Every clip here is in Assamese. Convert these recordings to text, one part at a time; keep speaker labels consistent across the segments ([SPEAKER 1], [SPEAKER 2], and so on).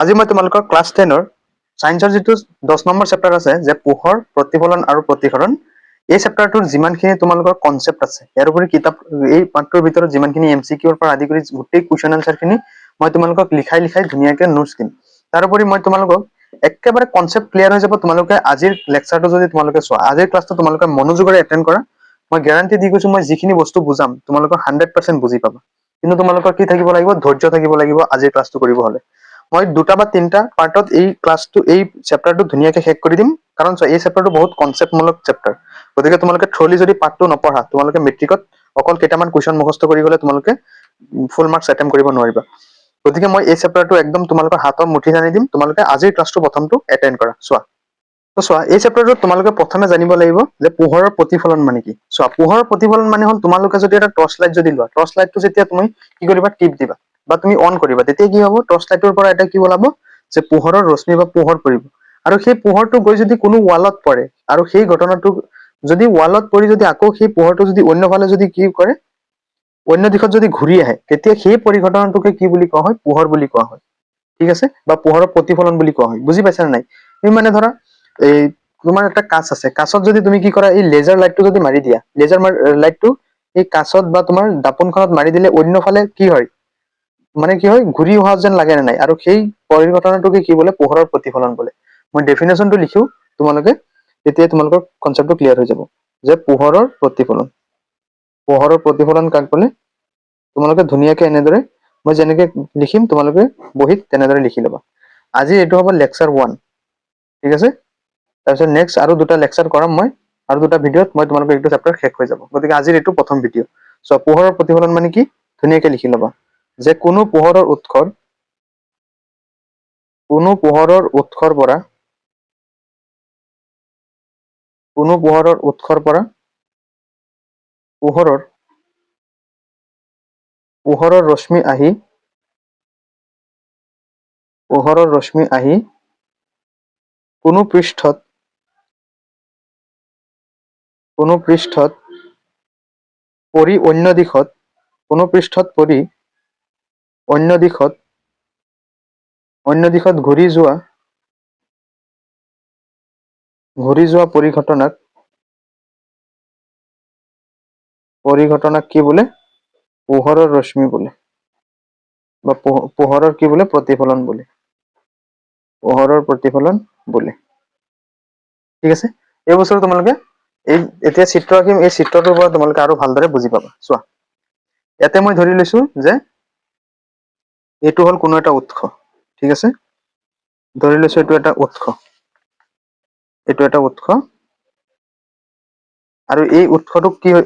[SPEAKER 1] আজি মই তোমালোকৰ ক্লাছ 10ৰ সায়েন্সৰ যেটো 10 নম্বৰ চেপ্টাৰ আছে যে পোহৰ প্ৰতিফলন আৰু প্ৰতিসৰণ এই চেপ্টাৰটোৰ যিমানখিনি তোমালোকৰ কনসেপ্ট আছে ইয়াৰ উপৰি কিতাপ এই পাঠটোৰ ভিতৰত যিমানখিনি এমসিকিউৰ পৰা আদি কৰি গোটেই কোৱেশ্চন আনসাৰখিনি মই তোমালোকক লিখাই ধুনীয়াকৈ নোটছ দিম তাৰ উপৰি মই তোমালোকক একেবাৰে কনসেপ্ট ক্লিয়াৰ হৈ যাব তোমালোকে আজিৰ লেকচাৰটো যদি তোমালোকে চোৱা আজিৰ ক্লাছটো তোমালোকে মনোযোগৰে এটেন্ড কৰা মই গ্যাৰান্টি দি কৈছো মই যিখিনি বস্তু বুজাম তোমালোকৰ 100% বুজি পাবা কিন্তু তোমালোকৰ কি থাকিব লাগিব ধৈৰ্য থাকিব লাগিব আজিৰ ক্লাছটো কৰিব হলে মই দুটা বা তিনটা পাৰ্টত এই ক্লাছটো এই চেপ্টাৰটো ধুনীয়াকৈ শেষ কৰি দিম কাৰণ এই চেপ্টাৰটো বহুত কনসেপ্টমূলক চেপ্টাৰ গতিকে তোমালোকে থ্ৰলি যদি পাৰ্টটো নপঢ়া তোমালোকে মেট্ৰিকত অকল কেইটামান কুৱেশ্চন মুখস্থ কৰি গলে তোমালোকে ফুল মাৰ্কস এটেম্প কৰিব নোৱাৰিবা গতিকে মই এই চেপ্টাৰটো একদম তোমালোকৰ হাতৰ মুঠি জানি দিম তোমালোকে আজিৰ ক্লাছটো প্ৰথমটো এটেন্ড কৰা চোৱা তো চোৱা এই চেপ্টাৰটোত তোমালোকে প্ৰথমে জানিব লাগিব যে পোহৰৰ প্ৰতিফলন মানে কি চোৱা পোহৰৰ প্ৰতিফলন মানে হ'ল তোমালোকে যদি এটা টৰ্চ লাইট যদি লোৱা টৰ্চ লাইটটো যেতিয়া তুমি কি কৰিবা টিপ দিবা বা তুমি অন কৰিবা তেতিয়া কি হ'ব টৰ্চ লাইটৰ পৰা এটা কি ওলাব যে পোহৰৰ ৰশ্মি বা পোহৰ পৰিব আৰু সেই পোহৰটো গৈ যদি কোনো ৱালত পৰে আৰু সেই ঘটনাটো যদি ৱালত পৰি যদি আকৌ সেই পোহৰটো যদি অন্যফালে যদি কি কৰে অন্য দিশত যদি ঘূৰি আহে তেতিয়া সেই পৰিঘটনাটোকে কি বুলি কোৱা হয় পোহৰ বুলি কোৱা হয় ঠিক আছে বা পোহৰৰ প্ৰতিফলন বুলি কোৱা হয় বুজি পাইছা নাই এই মানে ধৰা এই তোমাৰ একটা কাঁচ আছে কাঁচত যদি তুমি কি কৰা এই লেজাৰ লাইটটো যদি মাৰি দিয়া লেজাৰ লাইটটো এই কাঁচত বা তোমাৰ দাপোনখনত মাৰি দিলে অন্যফালে কি হয় মানে কি হয় ঘূৰি অহা যেন লাগে নাই আৰু সেই পৰিঘটনাটোকে কি বোলে পোহৰৰ প্ৰতিফলন বোলে মই ডেফিনেশনটো লিখো তোমালোকে তেতিয়া তোমালোকৰ কনসেপ্টটো ক্লিয়াৰ হৈ যাব যে পোহৰৰ প্ৰতিফলন কাক বোলে তোমালোকে ধুনীয়াকৈ এনেদৰে মই যেনেকৈ লিখিম তোমালোকে বহিত তেনেদৰে লিখি ল'বা আজি এইটো হ'ব লেকচাৰ 1 ঠিক আছে তাৰপিছত নেক্সট আৰু দুটা লেকচাৰ কৰাম মই আৰু দুটা ভিডিঅ'ত মই তোমালোকৰ এইটো চেপ্টাৰ শেষ হৈ যাব গতিকে আজিৰ এইটো প্ৰথম ভিডিঅ' সো পোহৰৰ প্ৰতিফলন মানে কি ধুনীয়াকৈ লিখি ল'বা যে কোনো পোহৰৰ উৎসৰ পৰা পোহৰৰ ৰশ্মি আহি কোনো পৃষ্ঠত পৰি অন্য দিশত ঘূৰি যোৱা পৰিঘটনাক কি বোলে পোহৰৰ ৰশ্মি বোলে বা পোহৰৰ কি বোলে প্ৰতিফলন বোলে ঠিক আছে এই বছৰ তোমালোকে এই এতিয়া চিত্ৰ আঁকিম এই চিত্ৰটোৰ পৰা তোমালোকে আৰু ভালদৰে বুজি পাবা চোৱা ইয়াতে মই ধৰি লৈছো যে এইটো হ'ল কোনো এটা উৎস ঠিক আছে ধৰি লৈছো এইটো এটা উৎস আৰু এই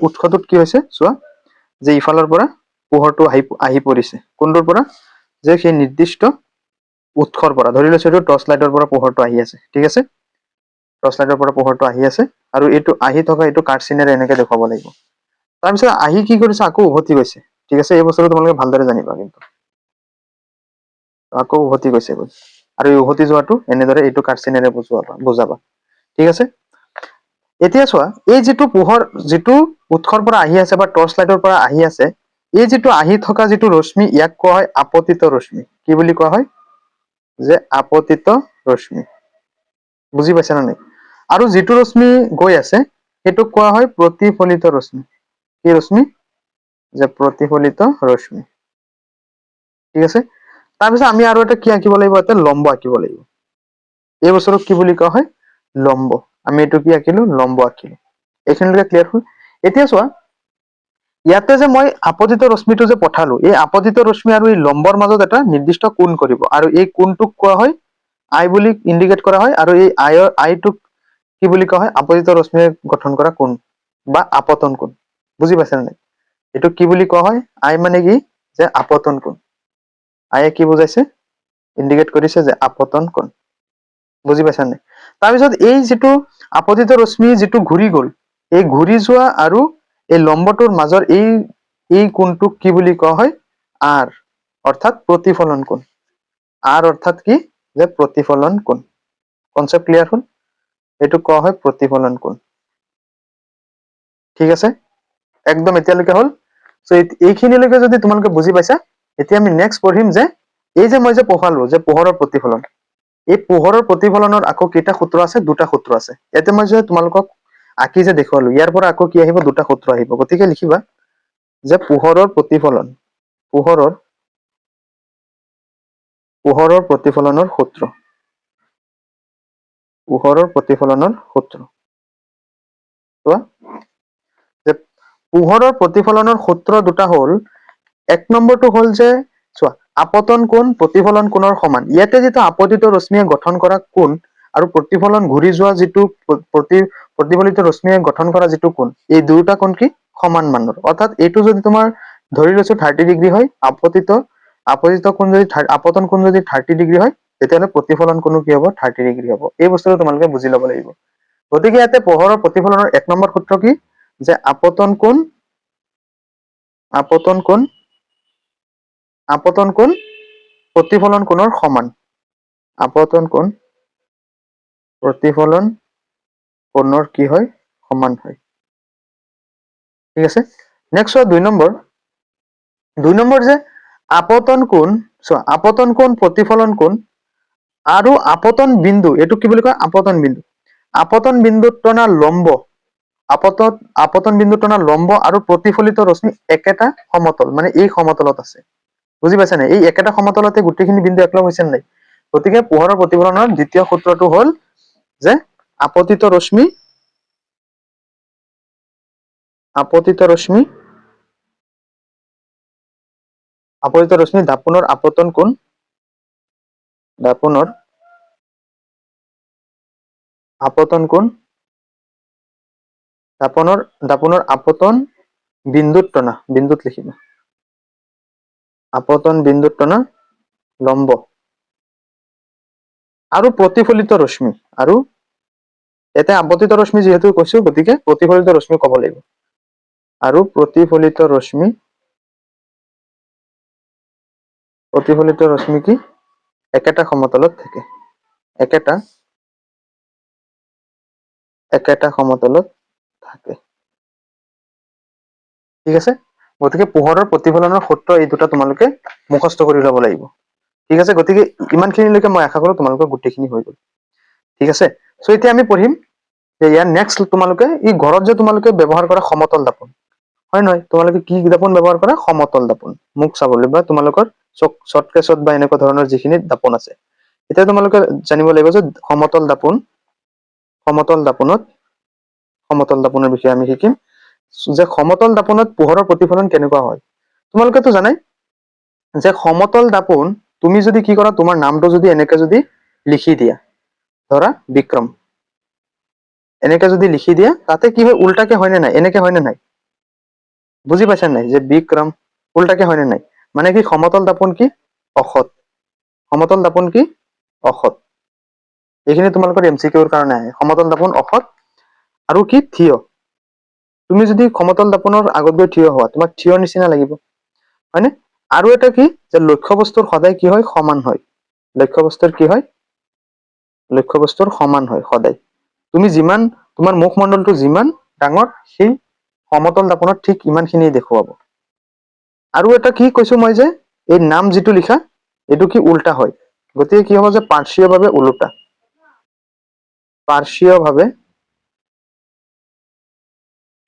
[SPEAKER 1] উৎসটোত কি হৈছে চোৱা যে ইফালৰ পৰা পোহৰটো আহি পৰিছে কোনটোৰ পৰা যে সেই নিৰ্দিষ্ট উৎসৰ পৰা ধৰি লৈছো এইটো টৰ্চ লাইটৰ পৰা পোহৰটো আহি আছে ঠিক আছে টৰ্চ লাইটৰ পৰা পোহৰটো আহি আছে আৰু এইটো আহি থকা এইটো কাৰ্চিনেৰে এনেকে দেখুৱাব লাগিব তাৰপিছত আহি কি কৰিছে আকৌ উভতি গৈছে ঠিক আছে এই বস্তুটো তোমালোকে ভালদৰে জানিবা কিন্তু আকৌ উভতি গৈছে আৰু এই উভতি যোৱাটো এনেদৰে এইটো কাৰ্চিনেৰে বুজাবা ঠিক আছে এতিয়া চোৱা এই যিটো পোহৰ যিটো উৎসৰ পৰা আহি আছে বা টৰ্চ লাইটৰ পৰা আহি আছে এই যিটো আহি থকা যিটো ৰশ্মি ইয়াক কোৱা হয় আপতিত ৰশ্মি কি বুলি কোৱা হয় যে আপতিত ৰশ্মি বুজি পাইছা নে নাই আৰু যিটো ৰশ্মি গৈ আছে সেইটোক কোৱা হয় প্ৰতিফলিত ৰশ্মি কি ৰশ্মি যে প্ৰতিফলিত ৰশ্মি ঠিক আছে তাৰপিছত আমি আৰু এটা কি আঁকিব লাগিব এটা লম্ব আঁকিব লাগিব এই বছৰক কি বুলি কোৱা হয় লম্ব আমি এইটো কি আঁকিলো লম্ব আঁকিলো এইখিনিলৈকে ক্লিয়াৰ হ'ল এতিয়া চোৱা ইয়াতে যে মই আপতিত ৰশ্মিটো যে পঠালো এই আপতিত ৰশ্মি আৰু এই লম্বৰ মাজত এটা নিৰ্দিষ্ট কোণ কৰিব আৰু এই কোণটোক কোৱা হয় আই বুলি ইণ্ডিকেট কৰা হয় আৰু এই আইটোক কি বুলি কোৱা হয় আপতিত ৰশ্মিয়ে গঠন কৰা কোণ বা আপতন কোণ বুজি পাইছা নাই এইটো কি বুলি কোৱা হয় আই মানে কি যে আপতন কোণ আয়ে কি বুজাইছে ইণ্ডিকেট কৰিছে যে আপতন কোণ বুজি পাইছা নাই তাৰপিছত এই যিটো আপতিত ৰশ্মি যিটো ঘূৰি গ'ল এই ঘূৰি যোৱা আৰু এই লম্বটোৰ মাজৰ এই কোণটোক কি বুলি কোৱা হয় আৰ অৰ্থাৎ প্ৰতিফলন কোণ আৰ অৰ্থাৎ কি যে প্ৰতিফলন কোণ কনসেপ্ট ক্লিয়াৰ হ'ল এইটো কোৱা হয় প্ৰতিফলন কোণ ঠিক আছে একদম এতিয়ালৈকে হ'ল সো এইখিনিলৈকে যদি তোমালোকে বুজি পাইছা এতিয়া আমি নেক্সট পঢ়িম যে এই যে মই যে পঢ়ালো যে পোহৰৰ প্ৰতিফলন, এই পোহৰৰ প্ৰতিফলনৰ আকৌ কেইটা সূত্ৰ আছে? দুটা সূত্ৰ আছে। ইয়াতে মই যে তোমালোকক আঁকি যে দেখুৱালো, ইয়াৰ পৰা আকৌ কি আহিব? দুটা সূত্ৰ আহিব। গতিকে লিখিবা যে পোহৰৰ প্ৰতিফলন, পোহৰৰ প্ৰতিফলনৰ সূত্ৰ, পোহৰৰ প্ৰতিফলনৰ সূত্ৰ। চোৱা যে পোহৰৰ প্ৰতিফলনৰ সূত্ৰ দুটা হ'ল, এক নম্বৰটো হ'ল যে চোৱা আপতন কোণ প্ৰতিফলন কোণৰ সমান। ইয়াতে যিটো আপতিত ৰশ্মিয়ে গঠন কৰা কোণ আৰু প্ৰতিফলন ঘূৰি যোৱা যিটো প্ৰতিফলিত ৰশ্মিয়ে গঠন কৰা যিটো কোণ, এই দুয়োটা কোণ কি? সমান মানৰ। অৰ্থাৎ এইটো যদি তোমাৰ ধৰি লৈছো 30 ডিগ্ৰী হয়, আপতিত কোণ যদি আপতন কোণ যদি 30 ডিগ্ৰী হয়, তেতিয়াহ'লে প্ৰতিফলন কোণো কি হ'ব? 30 ডিগ্ৰী হ'ব। এই বস্তুটো তোমালোকে বুজি ল'ব লাগিব। গতিকে ইয়াতে পোহৰৰ প্ৰতিফলনৰ এক নম্বৰ সূত্ৰ কি? যে আপতন কোণ প্ৰতিফলন কোণৰ সমান। আপতন কোণ প্ৰতিফলন কোণৰ কি হয়? সমান হয়। ঠিক আছে। নেক্সট চোৱা 2 নম্বৰ। 2 নম্বৰ যে আপতন কোণ, চোৱা আপতন কোণ প্ৰতিফলন কোণ আৰু আপতন বিন্দু, এইটো কি বুলি কয়? আপতন বিন্দু। আপতন বিন্দুত টনা লম্ব, আপতন বিন্দুত টনা লম্ব আৰু প্ৰতিফলিত ৰশ্মি একেটা সমতল, মানে এই সমতলত আছে। বুজি পাইছা নাই? এই একেটা সমতলতে গোটেইখিনি বিন্দু একলগ হৈছে নাই? গতিকে পোহৰৰ প্ৰতিফলনৰ দ্বিতীয় সূত্ৰটো হ'ল যে আপতিত ৰশ্মি দাপোনৰ আপতন কোণ, দাপোনৰ আপতন বিন্দুত টনা, বিন্দুত লিখিবা, আপতন বিন্দুত টনা লম্ব আৰু প্ৰতিফলিত ৰশ্মি, আৰু ইয়াতে আপতিত ৰশ্মি যিহেতু কৈছো, গতিকে প্ৰতিফলিত ৰশ্মি ক'ব লাগিব। আৰু প্ৰতিফলিত ৰশ্মি কি? একেটা সমতলত থাকে, একেটা সমতলত থাকে। ঠিক আছে। গতিকে পোহৰৰ প্ৰতিফলনৰ সূত্ৰ এই দুটা তোমালোকে মুখস্থ কৰি ল'ব লাগিব। ঠিক আছে। গতিকে ইমানখিনিলৈকে মই আশা কৰো তোমালোকৰ গোটেইখিনি হৈ গ'ল। ঠিক আছে। চ' এতিয়া আমি পঢ়িম যে ইয়াৰ নেক্সট তোমালোকে ই ঘৰত যে তোমালোকে ব্যৱহাৰ কৰা সমতল দাপোন, হয় নহয়? তোমালোকে কি দাপোন ব্যৱহাৰ কৰা? সমতল দাপোন। মুখ চাবলৈ বা তোমালোকৰ চৰ্টকেছত বা এনেকুৱা ধৰণৰ যিখিনি দাপোন আছে, এতিয়া তোমালোকে জানিব লাগিব যে সমতল দাপোনৰ বিষয়ে আমি শিকিম যে সমতল দাপোনত পোহৰৰ প্ৰতিফলন কেনেকুৱা হয়। তোমালোকেতো জানাই যে সমতল দাপোন তুমি যদি কি কৰা, তোমাৰ নামটো যদি এনেকে যদি লিখি দিয়া, ধৰা বিক্ৰম, এনেকে যদি লিখি দিয়া, তাতে কি হয়? উল্টাকে হয় নে নাই? এনেকে হয় নে নাই? বুজি পাইছা নাই? যে বিক্ৰম উল্টাকে হয় নে নাই? মানে কি সমতল দাপোন কি? অসৎ। সমতল দাপোন কি? অসৎ। এইখিনি তোমালোকৰ MCQৰ কাৰণে আহে। সমতল দাপোন অসৎ আৰু কি? থিয়। তুমি যদি সমতল দাপোনৰ আগত গৈ থিয় হোৱা, তোমাক থিয়ৰ নিচিনা লাগিব, হয়নে? আৰু এটা কি? যে লক্ষ্যবস্তুৰ সদায় কি হয়? সমান হয়। লক্ষ্যবস্তুৰ কি হয়? লক্ষ্যবস্তুৰ সমান হয় সদায়। তুমি যিমান, তোমাৰ মুখমণ্ডলটো যিমান ডাঙৰ, সেই সমতল দাপোনত ঠিক ইমানখিনি দেখুৱাব। আৰু এটা কি কৈছো মই যে এই নাম যিটো লিখা, এইটো কি? উল্টা হয়। গতিকে কি হ'ব? যে পাৰ্শ্বীয়ভাৱে ওলোটা,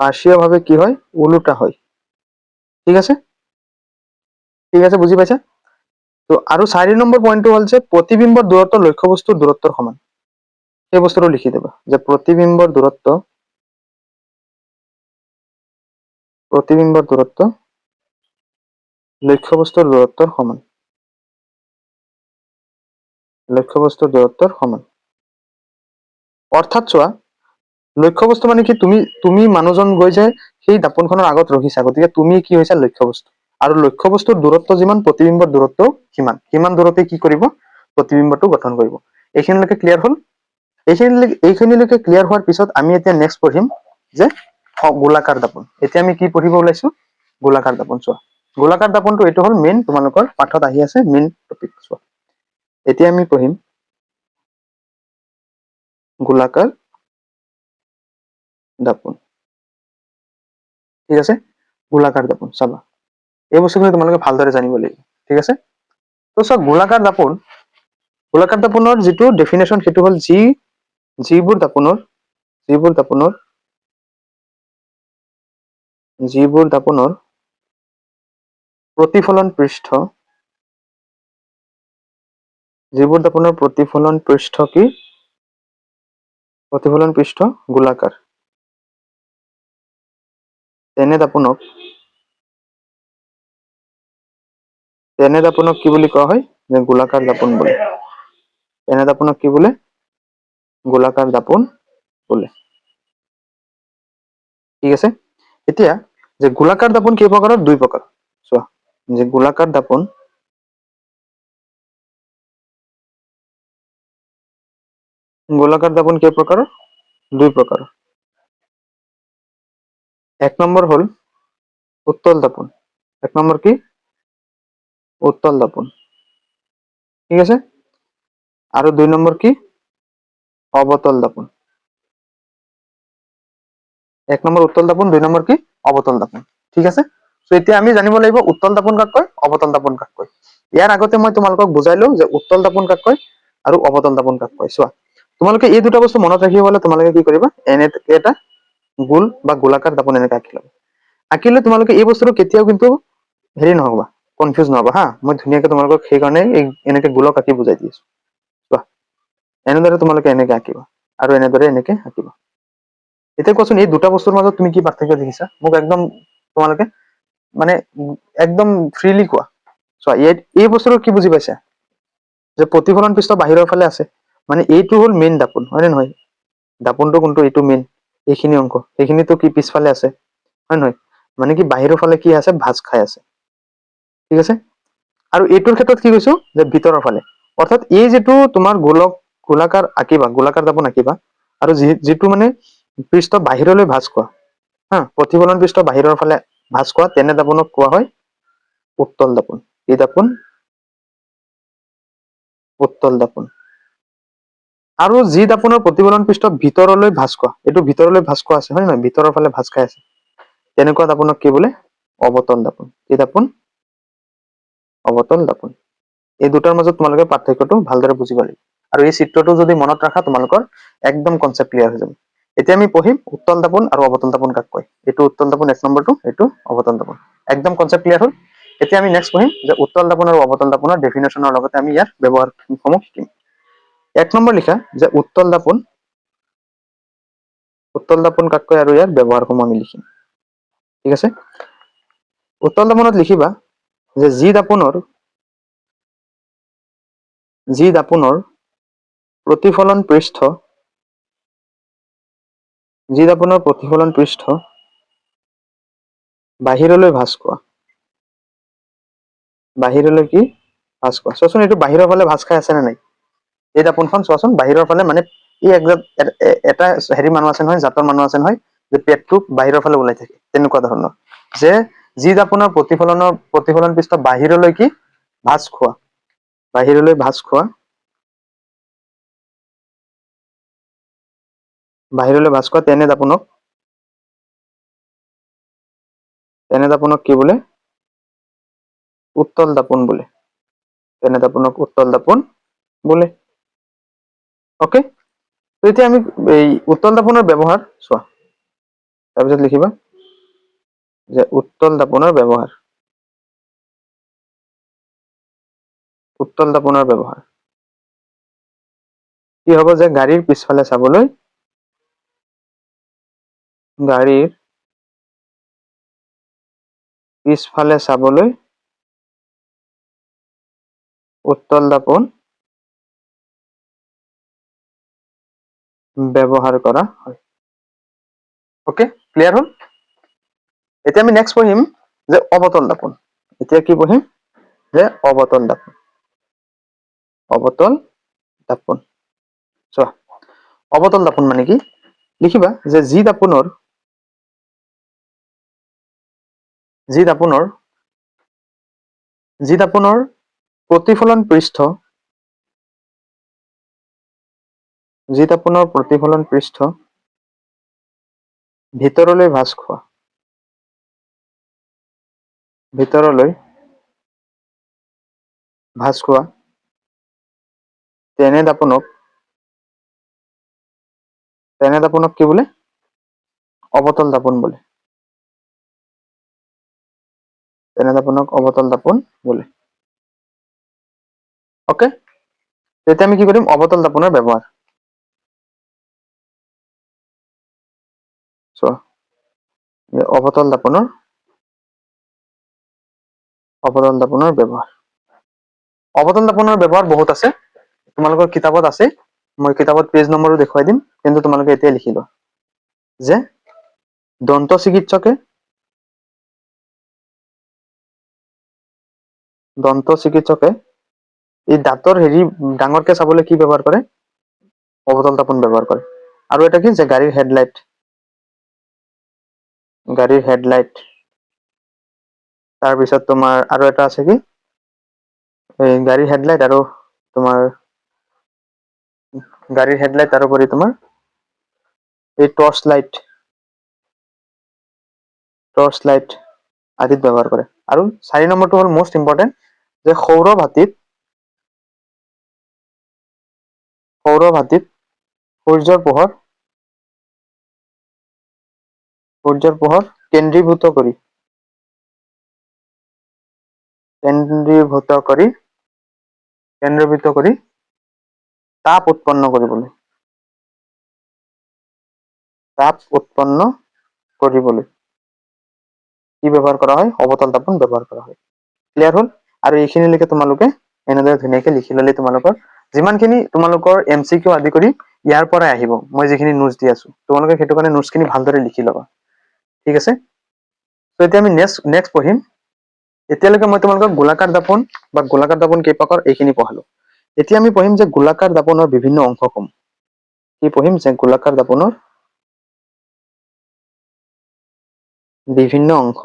[SPEAKER 1] পাৰ্শ্বীয়ভাৱে কি হয়? ওলোটা হয়। ঠিক আছে। ঠিক আছে, বুজি পাইছা? তো আৰু 4 নম্বৰ পইণ্টটো হ'ল যে প্ৰতিবিম্বৰ দূৰত্ব লক্ষ্যবস্তুৰ দূৰত্বৰ সমান। সেই বস্তুটো লিখি দিবা যে প্ৰতিবিম্বৰ দূৰত্ব লক্ষ্যবস্তুৰ দূৰত্বৰ সমান। লক্ষ্যবস্তুৰ দূৰত্বৰ সমান। অৰ্থাৎ চোৱা, লক্ষ্যবস্তু মানে কি? তুমি মানুহজন গৈ যে সেই দাপোনখনৰ আগত ৰখিছা, গতিকে তুমি কি হৈছা? লক্ষ্যবস্তু। আৰু লক্ষ্যবস্তুৰ দূৰত্ব যিমান, প্ৰতিবিম্বৰ দূৰত্বও সিমান। কিমান দূৰতে কি কৰিব? প্ৰতিবিম্বটো গঠন কৰিব। এইখিনিলৈকে ক্লিয়াৰ হ'ল? এইখিনিলৈকে ক্লিয়াৰ হোৱাৰ পিছত আমি এতিয়া নেক্সট পঢ়িম যে গোলাকাৰ দাপোন। এতিয়া আমি কি পঢ়িব ওলাইছো? গোলাকাৰ দাপোন। চোৱা, গোলাকাৰ দাপোনটো এইটো হ'ল মেইন, তোমালোকৰ পাঠত আহি আছে মেইন টপিক। চোৱা, এতিয়া আমি পঢ়িম গোলাকাৰ দাপোন। ঠিক আছে। গোলাকাৰ দাপোন চাবা, এই বস্তুখিনি তোমালোকে ভালদৰে জানিব লাগিব। ঠিক আছে। তো চোৱা গোলাকাৰ দাপোনৰ যিটো ডেফিনেশ্যন সেইটো হ'ল যিবোৰ দাপোনৰ প্ৰতিফলন পৃষ্ঠ প্ৰতিফলন পৃষ্ঠ গোলাকাৰ, তেনে দাপোনক কি বুলি কোৱা হয়? যে গোলাকাৰ দাপোন বোলে। তেনে দাপোনক কি বোলে? গোলাকাৰ দাপোন বোলে। ঠিক আছে। এতিয়া যে গোলাকাৰ দাপোন কেই প্ৰকাৰৰ? 2 প্ৰকাৰ। চোৱা, যে গোলাকাৰ দাপোন কেই প্ৰকাৰৰ? 2 প্ৰকাৰৰ। 1 নম্বৰ হ'ল উত্তল দাপোন। 1 নম্বৰ কি? উত্তল দাপোন। ঠিক আছে। আৰু 2 নম্বৰ কি? অবতল দাপোন। 1 নম্বৰ উত্তল দাপোন, 2 নম্বৰ কি? অবতল দাপোন। ঠিক আছে। সো এতিয়া আমি জানিব লাগিব উত্তল দাপোন কাক কয়, অবতল দাপোন কাক কয়। ইয়াৰ আগতে মই তোমালোকক বুজাইলো যে উত্তল দাপোন কাক কয় আৰু অবতল দাপোন কাক কয়। চোৱা, তোমালোকে এই দুটা বস্তু মনত ৰাখিব হলে তোমালোকে কি কৰিবা? এটা গোল বা গোলাকাৰ দাপোন এনেকে আঁকি ল'বা। আঁকিলে তোমালোকে এই বস্তুটো কেতিয়াও কিন্তু হেৰি নহবা, কনফিউজ নহবা হা। মই ধুনীয়াকে তোমালোকক সেইকাৰণে এনেকে গোলক আঁকি বুজাই দিছো। চোৱা, এনেদৰে তোমালোকে এনেকে আঁকিবা আৰু এনেদৰে এনেকে আঁকিবা। এতিয়া কোৱাচোন, এই দুটা বস্তুৰ মাজত তুমি কি পাৰ্থক্য দেখিছা? মোক একদম তোমালোকে মানে একদম ফ্ৰীলি কোৱা। চোৱা, এই বস্তুটো কি বুজি পাইছা? যে প্ৰতিফলন পৃষ্ঠ বাহিৰৰ ফালে আছে, মানে এইটো হ'ল মেইন দাপোন, হয় নে নহয়? দাপোনটো কোনটো? এইটো মেইন। এইখিনি অংশ, সেইখিনিতো কি পিছফালে আছে, হয় নহয়? মানে কি বাহিৰৰ ফালে কি আছে? ভাঁজ খাই আছে। ঠিক আছে। আৰু এইটোৰ ক্ষেত্ৰত কি কৈছো? যে ভিতৰৰ ফালে। অৰ্থাৎ এই যিটো তোমাৰ গোলাকাৰ দাপোন আঁকিবা, আৰু যিটো মানে পৃষ্ঠ বাহিৰলৈ ভাঁজ খোৱা, হা, প্ৰতিফলন পৃষ্ঠ বাহিৰৰ ফালে ভাঁজ খোৱা, তেনে দাপোনক কোৱা হয় উত্তল দাপোন। এই দাপোন উত্তল দাপোন। আৰু যি দাপোনৰ প্ৰতিফলন পৃষ্ঠ ভিতৰলৈ ভাঁজ খোৱা, এইটো ভিতৰলৈ ভাঁজ খোৱা আছে, হয় নে নহয়? ভিতৰৰ ফালে ভাঁজ খাই আছে, তেনেকুৱা দাপোনক কি বোলে? অবতল দাপোন। এই দাপোন অবতল দাপোন। এই দুটাৰ মাজত তোমালোকে পাৰ্থক্যটো ভালদৰে বুজিব লাগিব। আৰু এই চিত্ৰটো যদি মনত ৰাখা, তোমালোকৰ একদম কনচেপ্ট ক্লিয়াৰ হৈ যাব। এতিয়া আমি পঢ়িম উত্তল দাপোন আৰু অবতল দাপোন কাক কয়। এইটো উত্তল দাপোন 1 নম্বৰটো, এইটো অবতল দাপোন। একদম কনচেপ্ট ক্লিয়াৰ হ'ল। এতিয়া আমি নেক্সট পঢ়িম যে উত্তল দাপোন আৰু অবতল দাপোনৰ ডেফিনেশ্যনৰ লগতে আমি ইয়াৰ ব্যৱহাৰসমূহ শিকিম। 1 নম্বৰ লিখা যে উত্তল দাপোন কাক কয় আৰু ইয়াৰ ব্যৱহাৰসমূহ আমি লিখিম। ঠিক আছে। উত্তল দাপোনত লিখিবা যে যি দাপোনৰ প্ৰতিফলন পৃষ্ঠ বাহিৰলৈ ভাঁজ খোৱা, চোৱাচোন এইটো বাহিৰৰ ফালে ভাঁজ খাই আছে নে নাই? এই দাপোনখন চোৱাচোন বাহিৰৰ ফালে, মানে ই এটা হেৰি মানুহ আছে নহয়, জাতৰ মানুহ আছে নহয়, যে পেটটো বাহিৰৰ ফালে ওলাই থাকে, তেনেকুৱা ধৰণৰ। যে যি দাপোনৰ প্ৰতিফলন পৃষ্ঠ বাহিৰলৈ কি ভাঁজ খোৱা, তেনে দাপোনক কি বোলে? উত্তল দাপোন বোলে। তেনে দাপোনক উত্তল দাপোন বোলে। অকে। এতিয়া আমি এই উত্তল দাপোনৰ ব্যৱহাৰ চোৱা, তাৰপিছত লিখিবা যে উত্তল দাপোনৰ ব্যৱহাৰ। কি হব? যে গাড়ীৰ পিছফালে চাবলৈ উত্তল দাপোন ব্যৱহাৰ কৰা হয়। অকে, ক্লিয়াৰ হ'ল? এতিয়া আমি নেক্সট পঢ়িম যে অবতল দাপোন। এতিয়া কি পঢ়িম? যে অবতল দাপোন। চোৱা, অবতল দাপোন মানে কি? লিখিবা যে যি দাপোনৰ প্ৰতিফলন পৃষ্ঠ ভিতৰলৈ ভাঁজ খোৱা, ভাঁজ খোৱা তেনে দাপনক কি বোলে অবতল দাপন বোলে তেনে দাপনক অবতল দাপন বোলে ওকে তেতিয়া আমি কি কৰিম অবতল দাপনৰ ব্যৱহাৰ চোৱা অবতল দাপনৰ ব্যৱহাৰ অবতল দাপনৰ ব্যৱহাৰ বহুত আছে তোমালোকৰ কিতাপত আছে মই কিতাপত পেজ নম্বৰো দেখুৱাই দিম কিন্তু তোমালোকে এতিয়া লিখি লোৱা যে দন্ত চিকিৎসকে এই দাঁতৰ হেৰি ডাঙৰকে চাবলৈ কি ব্যৱহাৰ কৰে অবতল দাপন ব্যৱহাৰ কৰে আৰু এটা কি যে গাড়ীৰ হেডলাইট তাৰপিছত তোমাৰ আৰু এটা আছে কি এই গাড়ীৰ হেডলাইট আৰু তোমাৰ গাড়ীৰ হেডলাইট তাৰোপৰি তোমাৰ এই টৰ্চ লাইট আদিত ব্যৱহাৰ কৰে আৰু 4 নম্বৰটো হ'ল মোষ্ট ইম্পৰ্টেন্ট যে সৌৰ ভাতিত সূৰ্যৰ পোহৰ কেন্দ্ৰীভূত কৰি তাপ উৎপন্ন কৰিবলৈ কি ব্যৱহাৰ কৰা হয় অবতল দাপন ব্যৱহাৰ কৰা হয় ক্লিয়াৰ হ'ল আৰু এইখিনিলৈকে তোমালোকে এনেদৰে ধুনীয়াকে লিখি ললে তোমালোকৰ যিমানখিনি তোমালোকৰ MCQ আদি কৰি ইয়াৰ পৰাই আহিব মই যিখিনি নোটছ দি আছো তোমালোকে সেইটো কাৰণে নোটছখিনি ভালদৰে লিখি ল'বা ঠিক আছে তো এতিয়া আমি নেক্সট পঢ়িম এতিয়ালৈকে মই তোমালোকক গোলাকাৰ দাপন বা গোলাকাৰ দাপন কেই প্ৰকাৰ এইখিনি পঢ়ালো এতিয়া আমি পঢ়িম যে গোলাকাৰ দাপনৰ বিভিন্ন অংশসমূহ কি পঢ়িম যে গোলাকাৰ দাপনৰ বিভিন্ন অংশ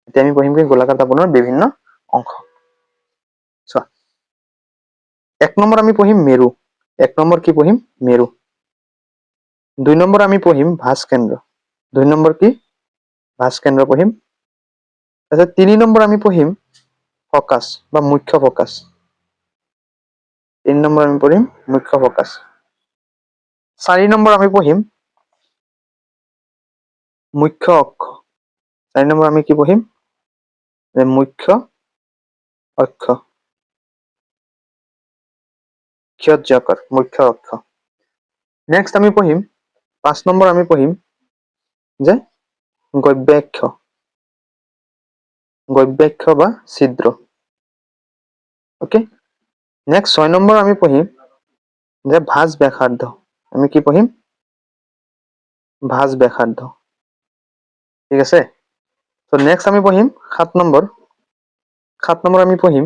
[SPEAKER 1] এতিয়া আমি পঢ়িম কি গোলাকাৰ দাপনৰ বিভিন্ন অংশ চোৱা 1 নম্বৰ আমি পঢ়িম মেৰু 1 নম্বৰ কি পঢ়িম মেৰু 2 নম্বৰ আমি পঢ়িম ভাঁজ কেন্দ্ৰ 2 নম্বৰ কি ভাঁজ কেন্দ্ৰ পঢ়িম তাৰপিছত 3 নম্বৰ আমি পঢ়িম ফকাছ বা মুখ্য ফকাছ 3 নম্বৰ আমি পঢ়িম মুখ্য ফকাছ 4 নম্বৰ আমি পঢ়িম মুখ্য অক্ষ 4 নম্বৰ আমি কি পঢ়িম যে মুখ্য অক্ষ মুখ্য অক্ষ নেক্সট আমি পঢ়িম 5 নম্বৰ আমি পঢ়িম যে গব্যাক্ষ বা ছিদ্ৰ ওকে নেক্সট 6 নম্বৰ আমি পঢ়িম যে ভাঁজ ব্যাসাৰ্ধ আমি কি পঢ়িম ভাঁজ ব্যাসাৰ্ধ ঠিক আছে তো নেক্সট আমি পঢ়িম 7 নম্বৰ আমি পঢ়িম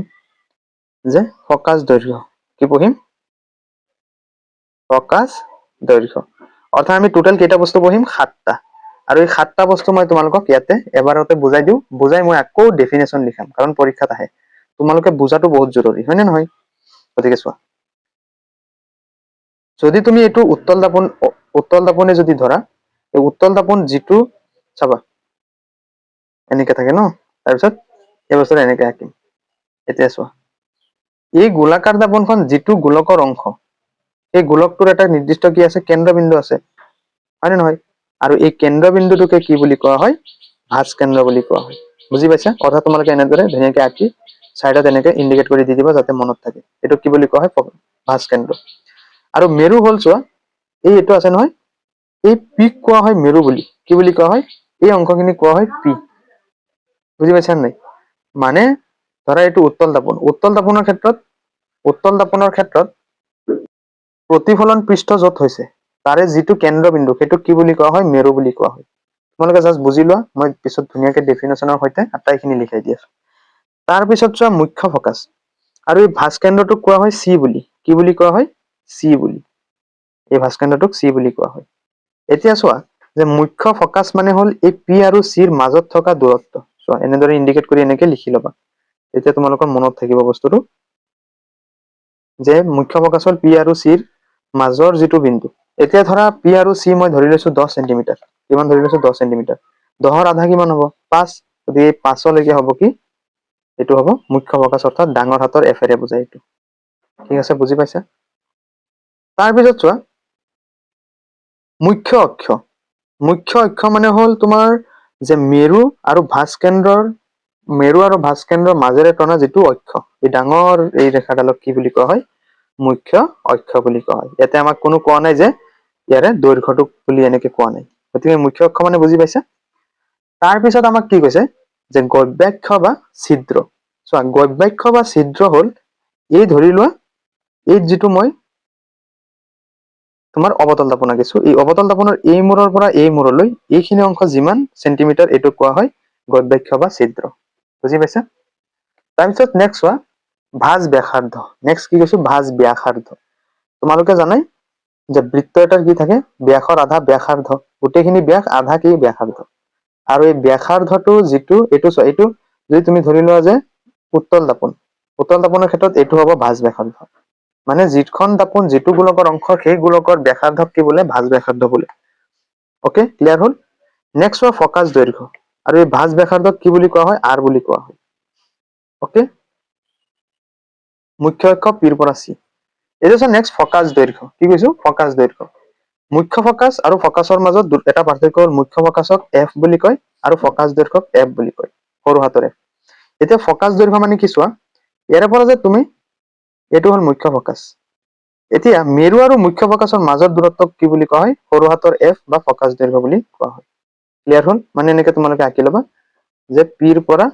[SPEAKER 1] যে ফকাছ দৈৰ্ঘ্য কি পঢ়িম ফকাছ দৈৰ্ঘ্য অৰ্থাৎ আমি টোটেল কেইটা বস্তু পঢ়িম 7টা আৰু এই 7টা বস্তু মই তোমালোকক ইয়াতে এবাৰতে বুজাই দিওঁ বুজাই মই আকৌ ডেফিনেশ্যন লিখাম কাৰণ পৰীক্ষাত আহে তোমালোকে বুজাটো বহুত জৰুৰী হয় নে নহয় গতিকে চোৱা যদি তুমি এইটো উত্তল দাপনে যদি ধৰা এই উত্তল দাপন যিটো চাবা এনেকে থাকে ন তাৰপিছত এই বস্তুটো এনেকে আঁকিম এতিয়া চোৱা এই গোলাকাৰ দাপনখন যিটো গোলকৰ অংশ এই গোলকটোৰ এটা নিৰ্দিষ্ট কি আছে কেন্দ্ৰবিন্দু আছে হয় নে নহয় আৰু এই কেন্দ্ৰবিন্দুটোকে কি বুলি কোৱা হয় ভাঁজ কেন্দ্ৰ বুলি কোৱা হয় বুজি পাইছা অৰ্থাৎ তোমালোকে এনেদৰে ধুনীয়াকে আঁকি চাইডত এনেকে ইণ্ডিকেট কৰি দি দিবা যাতে মনত থাকে এইটো কি বুলি কোৱা হয় ভাঁজ কেন্দ্ৰ আৰু মেৰু হ'ল চোৱা এইটো আছে নহয় এই পিক কোৱা হয় মেৰু বুলি কি বুলি কোৱা হয় এই অংশখিনি কোৱা হয় পি বুজি পাইছা নাই মানে ধৰা এইটো উত্তল দাপনৰ ক্ষেত্ৰত প্ৰতিফলন পৃষ্ঠ য'ত হৈছে তাৰে যিটো কেন্দ্ৰবিন্দু সেইটোক কি বুলি কোৱা হয় মেৰু বুলি কোৱা হয় তোমালোকে জাষ্ট বুজি লোৱা মই পিছত ধুনীয়াকে ডেফিনেশ্যনৰ সৈতে আটাইখিনি লিখাই দি আছো তাৰ পিছত চোৱা মুখ্য ফকাচ আৰু এই ভাঁজ কেন্দ্ৰটোক কোৱা হয় চি বুলি কি বুলি কোৱা হয় চি বুলি এই ভাঁজ কেন্দ্ৰটোক চি বুলি কোৱা হয় এতিয়া চোৱা যে মুখ্য ফকাচ মানে হ'ল এই পি আৰু চিৰ মাজত থকা দূৰত্ব চোৱা এনেদৰে ইণ্ডিকেট কৰি এনেকে লিখি ল'বা তেতিয়া তোমালোকৰ মনত থাকিব বস্তুটো যে মুখ্য ফকাচ হল পি আৰু চিৰ মাজৰ যিটো বিন্দু এতিয়া ধৰা পি আৰু চি মই ধৰি লৈছো 10 চেণ্টিমিটাৰ কিমান ধৰি লৈছো 10 চেণ্টিমিটাৰ 10ৰ আধা কিমান হ'ব 5, গতিকে 5লৈকে হ'ব কি এইটো হ'ব মুখ্য ফকাচ অৰ্থাৎ ডাঙৰ হাতৰ এফেৰে বুজায় এইটো। ঠিক আছে, বুজি পাইছা? তাৰপিছত চোৱা মুখ্য অক্ষ। মুখ্য অক্ষ মানে হ'ল তোমাৰ যে মেৰু আৰু ভাঁজ কেন্দ্ৰৰ মাজেৰে টনা যিটো অক্ষ, এই ডাঙৰ এই ৰেখাডালক কি বুলি কোৱা হয় মুখ্য অক্ষ বুলি কোৱা হয়। ইয়াতে আমাক কোনো কোৱা নাই যে ইয়াৰে দৈৰ্ঘ্যটোক বুলি এনেকে কোৱা নাই, গতিকে মুখ্য অক্ষ মানে বুজি পাইছা। তাৰপিছত আমাক কি কৈছে যে গভ্যাক্ষ বা ছিদ্ৰ। চোৱা গভ্যাক্ষ বা ছিদ্ৰ হ'ল এই ধৰি লোৱা এই যিটো মই তোমাৰ অৱতল দাপন আঁকিছো, এই অৱতল দাপনৰ এই মূৰৰ পৰা এই মূৰলৈ এইখিনি অংশ যিমান চেণ্টিমিটাৰ এইটো কোৱা হয় গভ্যাক্ষ বা ছিদ্ৰ। বুজি পাইছা? তাৰপিছত নেক্সট চোৱা ভাঁজ ব্যাসাৰ্ধ। নেক্সট কি কৈছো ভাঁজ ব্যাসাৰ্ধ। তোমালোকে জানাই যে বৃত্ত এটাৰ কি থাকে ব্যাসৰ আধা ব্যাসাৰ্ধ, গোটেইখিনি ব্যাস আধা কি ব্যাসাৰ্ধ। আৰু এই ব্যাসাৰ্ধটো যিটো এইটো চোৱা, এইটো যদি তুমি ধৰি লোৱা যে উত্তল দাপনৰ ক্ষেত্ৰত এইটো হ'ব ভাঁজ ব্যাসাৰ্ধ। মানে যিখন দাপোন যিটো গোলকৰ অংশ সেই গোলকৰ ব্যাসাৰ্ধক কি বোলে ভাঁজ ব্যাসাৰ্ধ বোলে। অকে, ক্লিয়াৰ হ'ল? নেক্সট চোৱা ফকাচ দৈৰ্ঘ্য, আৰু এই ভাঁজ ব্যাসাৰ্ধক কি বুলি কোৱা হয় আৰ বুলি কোৱা হয়। অকে, মুখ্য অক্ষ পিৰ পৰা চি। এইটো চোৱা নেক্সট ফকাচ দৈৰ্ঘ্য। কি কৈছো ফকাচ দৈৰ্ঘ্য। মুখ্য ফকাচ আৰু ফকাচৰ মাজত এটা পাৰ্থক্য হ'ল মুখ্য ফকাচক এফ বুলি কয় আৰু ফকাচ দৈৰ্ঘ্যক এফ বুলি কয়, সৰু হাতৰ এফ। এতিয়া ফকাচ দৈৰ্ঘ্য মানে কি চোৱা, ইয়াৰে পৰা যে তুমি এইটো হ'ল মুখ্য ফকাচ। এতিয়া মেৰু আৰু মুখ্য ফকাচৰ মাজৰ দূৰত্বক কি বুলি কোৱা হয় সৰু হাতৰ এফ বা ফকাচ দৈৰ্ঘ্য বুলি কোৱা হয়। ক্লিয়াৰ হ'ল? মানে এনেকে তোমালোকে আঁকি ল'বা যে পিৰ পৰা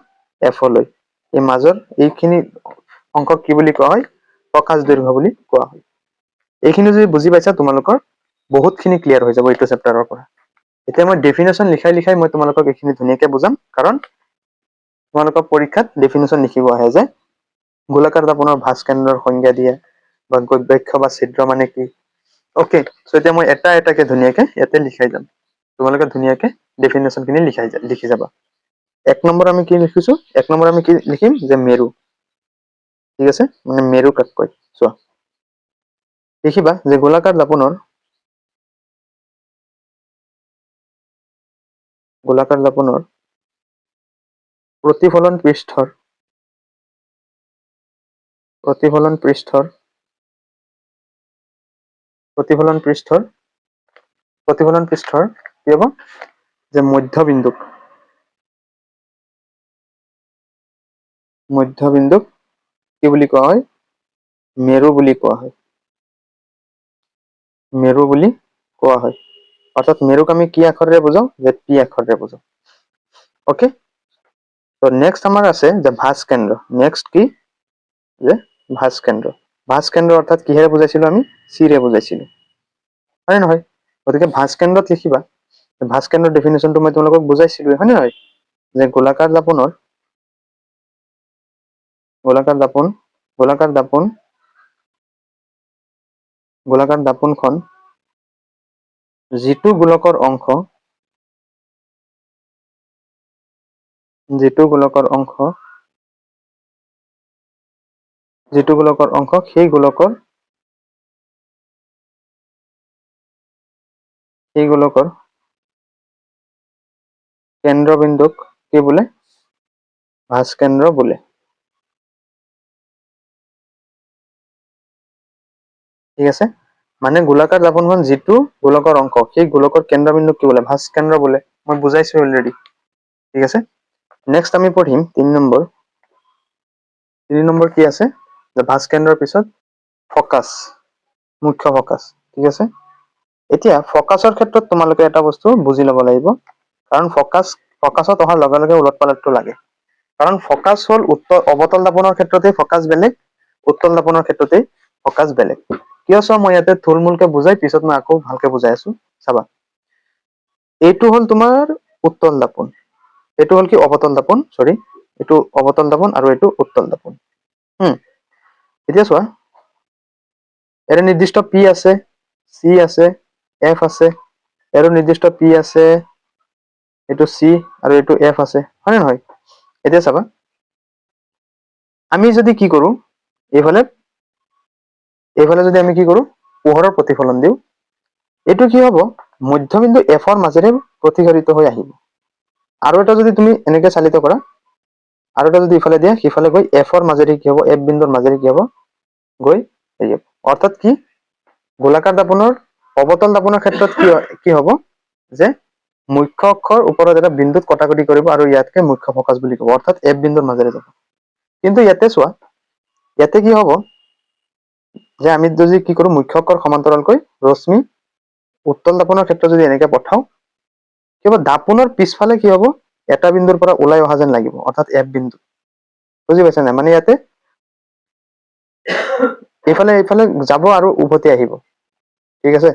[SPEAKER 1] এফলৈ এই মাজৰ এইখিনি অংশক কি বুলি কোৱা হয় ফকাচ দৈৰ্ঘ্য বুলি কোৱা হয়। এইখিনি যদি বুজি পাইছা তোমালোকৰ বহুতখিনি ক্লিয়াৰ হৈ যাব এইটো চেপ্টাৰৰ পৰা। এতিয়া মই ডেফিনেশ্যন লিখাই মই তোমালোকক এইখিনি ধুনীয়াকে বুজাম, কাৰণ তোমালোকৰ পৰীক্ষাত ডেফিনেশ্যন লিখিব আহে যে গোলাকাৰ দাপনৰ ভাঁজ কেন্দ্ৰৰ সংজ্ঞা দিয়ে বা গভ্যাক্ষ বা ছিদ্ৰ মানে কি। অকে, চ' এতিয়া মই এটা এটাকে ধুনীয়াকে ইয়াতে লিখাই যাম, তোমালোকে ধুনীয়াকে ডেফিনেশ্যন খিনি লিখি যাবা। 1 নম্বৰ আমি কি লিখিছো, 1 নম্বৰ আমি কি লিখিম যে মেৰু। ঠিক আছে, মানে মেৰু কাক কয় চোৱা। দেখিবা যে গোলাকাৰ দাপনৰ প্ৰতিফলন পৃষ্ঠৰ কি হ'ব যে মধ্যবিন্দুক কি বুলি কোৱা হয় মেৰু বুলি কোৱা হয়। মেৰু বুলি কোৱা হয়। অৰ্থাৎ মেৰুক আমি কি আখৰেৰে বুজাও যে পি আখৰেৰে বুজাও। অকে, তো নেক্সট আমাৰ আছে যে ভাঁজ কেন্দ্ৰ। নেক্সট কি যে ভাঁজ কেন্দ্ৰ অৰ্থাৎ কিহেৰে বুজাইছিলো আমি চিৰে বুজাইছিলো, হয় নহয়? গতিকে ভাঁজ কেন্দ্ৰত লিখিবা, ভাঁজ কেন্দ্ৰৰ ডেফিনেশ্যনটো মই তোমালোকক বুজাইছিলো, হয় নে নহয়? যে গোলাকাৰ দাপোনখন যিটো গোলকৰ অংশ সেই গোলকৰ কেন্দ্ৰবিন্দুক কি বোলে ভাঁজ কেন্দ্ৰ বোলে। ঠিক আছে, মানে গোলাকাৰ দাপোনখন যিটো গোলকৰ অংশ সেই গোলকৰ কেন্দ্ৰবিন্দুক কি বোলে ভাঁজ কেন্দ্ৰ বোলে। মই বুজাইছো অলৰেডি। ঠিক আছে, নেক্সট আমি পঢ়িম 3 নম্বৰ। 3 নম্বৰ কি আছে যে ভাঁজ কেন্দ্ৰৰ পিছত ফকাচ, মুখ্য ফকাচ। ঠিক আছে, এতিয়া ফকাচৰ ক্ষেত্ৰত তোমালোকে এটা বস্তু বুজি লব লাগিব, কাৰণ ফকাচত অহাৰ লগে লগে উলট পালটটো লাগে। কাৰণ ফকাচ হ'ল অৱতল দাপনৰ ক্ষেত্ৰতে ফকাচ বেলেগ, উত্তল দাপনৰ ক্ষেত্ৰতে ফকাচ বেলেগ। কিয় চোৱা মই ইয়াতে থুলমূলকে বুজাই পিছত মই আকৌ ভালকে বুজাই আছো চাবা। এইটো হ'ল তোমাৰ উত্তল দাপোন, এইটো হ'ল কি অৱতল দাপোন, চৰি এইটো অৱতল দাপোন আৰু এইটো উত্তল দাপোন। এতিয়া চোৱা এটা নিৰ্দিষ্ট পি আছে, চি আছে, এফ আছে, আৰু নিৰ্দিষ্ট পি আছে, এইটো চি আৰু এইটো এফ আছে, হয় নে নহয়? এতিয়া চাবা আমি যদি কি কৰো এইফালে যদি আমি কি কৰো পোহৰৰ প্ৰতিফলন দিওঁ, এইটো কি হব মধ্যবিন্দু এফৰ মাজেৰে প্ৰতিফলিত হৈ আহিব। আৰু এটা যদি তুমি এনেকে চালিত কৰা, আৰু এটা যদি ইফালে দিয়া, সিফালে গৈ এফৰ মাজেৰে কি হ'ব, এফ বিন্দুৰ মাজেৰে কি হ'ব, গৈ হেৰি হ'ব। অৰ্থাৎ কি, গোলাকাৰ দাপনৰ অৱতল দাপনৰ ক্ষেত্ৰত কি হ'ব যে মুখ্য অক্ষৰ ওপৰত এটা বিন্দুত কটাকটি কৰিব আৰু ইয়াতকে মুখ্য ফকাচ বুলি ক'ব, অৰ্থাৎ এফ বিন্দুৰ মাজেৰে যাব। কিন্তু ইয়াতে চোৱা, ইয়াতে কি হ'ব যে আমি যদি কি কৰো, মুখ্য অক্ষৰ সমান্তৰালকৈ ৰশ্মি উত্তল দাপনৰ ক্ষেত্ৰত যদি এনেকে পঠাও, কি হ'ব, দাপনৰ পিছফালে কি হ'ব, এটা বিন্দুৰ পৰা ওলাই অহা যেন লাগিব, অৰ্থাৎ এফ বিন্দু। বুজি পাইছা নাই? মানে ইয়াতে এইফালে এইফালে যাব আৰু উভতি আহিব, ঠিক আছে।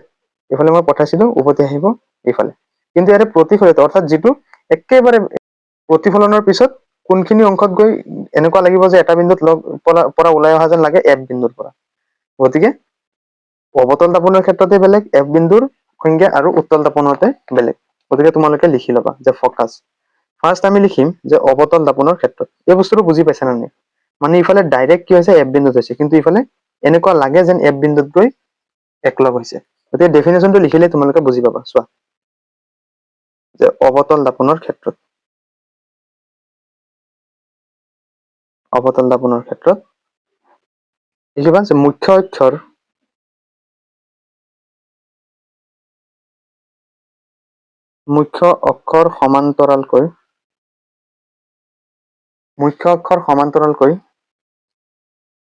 [SPEAKER 1] এইফালে মই পঠাইছিলো, উভতি আহিব এইফালে। কিন্তু ইয়াতে প্ৰতিফলিত, অৰ্থাৎ যিটো একেবাৰে প্ৰতিফলনৰ পিছত কোনখিনি অংশত গৈ এনেকুৱা লাগিব যে এটা বিন্দুত পৰা ওলাই অহা যেন লাগে, এফ বিন্দুৰ পৰা। গতিকে অৱতল দাপনৰ ক্ষেত্ৰতে বেলেগ, এফ বিন্দুৰ সংজ্ঞা আৰু উত্তল দাপনতে বেলেগ। গতিকে তোমালোকে লিখি ল'বা যে ফকাচ। ফাৰ্ষ্ট আমি লিখিম যে অৱতল দাপনৰ ক্ষেত্ৰত। এই বস্তুটো বুজি পাইছা নে নাই? মানে ইফালে ডাইৰেক্ট কি হৈছে, এফ বিন্দুত হৈছে, কিন্তু ইফালে এনেকুৱা লাগে যেন এফ বিন্দুত গৈ একলগ হৈছে। গতিকে ডেফিনেশ্যনটো লিখিলে তোমালোকে বুজি পাবা। চোৱা যে অৱতল দাপনৰ ক্ষেত্ৰত, অৱতল দাপনৰ ক্ষেত্ৰত লিখিবা যে মুখ্য অক্ষৰ সমান্তৰালকৈ